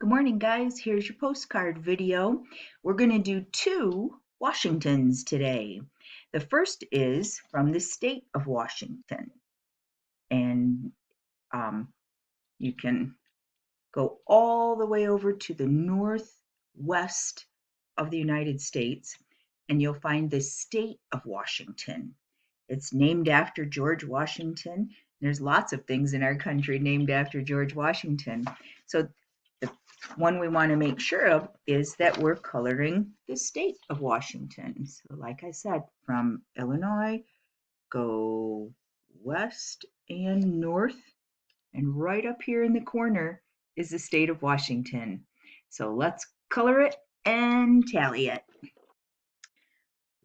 Good morning, guys. Here's your postcard video. We're going to do two Washingtons today. The first is from the state of Washington. And you can go all the way over to the northwest of the United States, and you'll find the state of Washington. It's named after George Washington. There's lots of things in our country named after George Washington. So the one we want to make sure of is that we're coloring the state of Washington. So like I said, from Illinois, go west and north, and right up here in the corner is the state of Washington. So let's color it and tally it.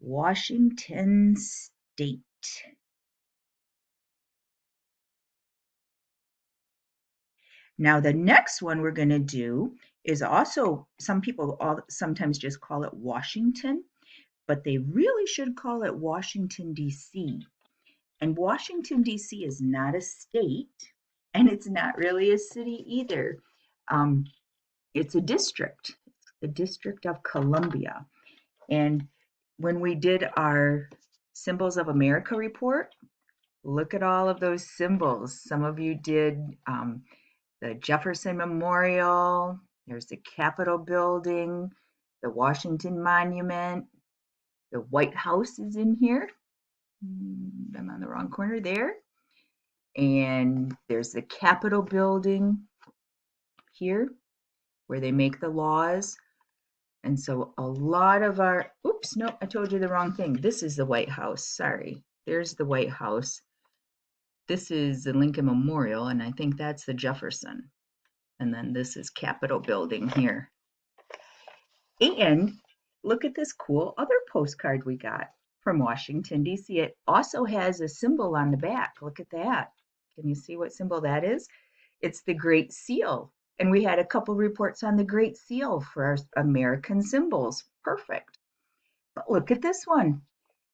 Washington State. Now the next one we're going to do is also, some people sometimes just call it Washington, but they really should call it Washington, D.C. And Washington, D.C. is not a state, and it's not really a city either. It's a district, the District of Columbia. And when we did our Symbols of America report, look at all of those symbols. Some of you did the Jefferson Memorial, there's the Capitol building, the Washington Monument, the White House is in here. I'm on the wrong corner there. And there's the Capitol building here where they make the laws. And so a lot of our, oops, no, I told you the wrong thing. This is the White House, sorry. There's the White House. This is the Lincoln Memorial, and I think that's the Jefferson. And then this is Capitol building here. And look at this cool other postcard we got from Washington, D.C. It also has a symbol on the back. Look at that. Can you see what symbol that is? It's the Great Seal. And we had a couple reports on the Great Seal for our American symbols. Perfect. But look at this one.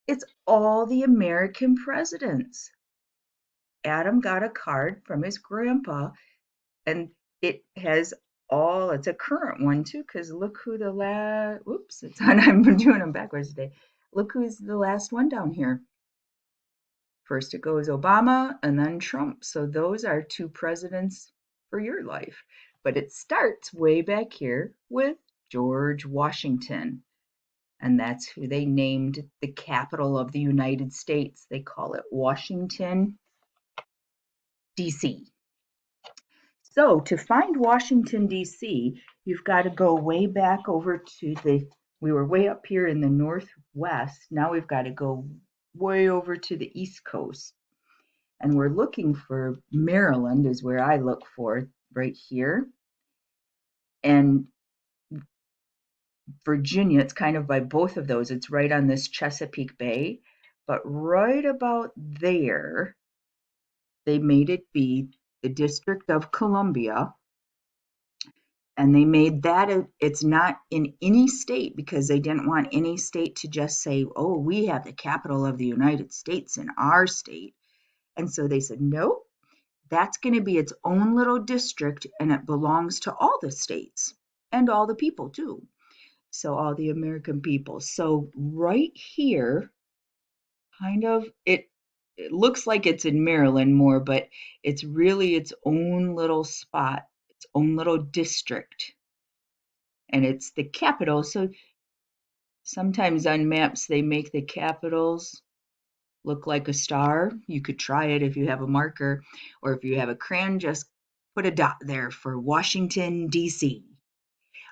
It's all the American presidents. Adam got a card from his grandpa, and it has all, it's a current one too, because look who the last, oops, it's on, I'm doing them backwards today. Look who's the last one down here. First it goes Obama and then Trump. So those are two presidents for your life. But it starts way back here with George Washington. And that's who they named the capital of the United States. They call it Washington, D.C. So to find Washington, D.C., you've got to go way back over to we were way up here in the northwest. Now we've got to go way over to the East Coast. And we're looking for Maryland is where I look for, right here. And Virginia, it's kind of by both of those. It's right on this Chesapeake Bay. But right about there, they made it be the District of Columbia. And they made that, it's not in any state because they didn't want any state to just say, oh, we have the capital of the United States in our state. And so they said, nope, that's going to be its own little district and it belongs to all the states and all the people too. So all the American people. So right here, kind of, it looks like it's in Maryland more, but it's really its own little spot, its own little district. And it's the capital. So sometimes on maps, they make the capitals look like a star. You could try it if you have a marker, or if you have a crayon, just put a dot there for Washington, D.C.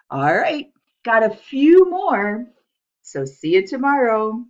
All right, got a few more. So see you tomorrow.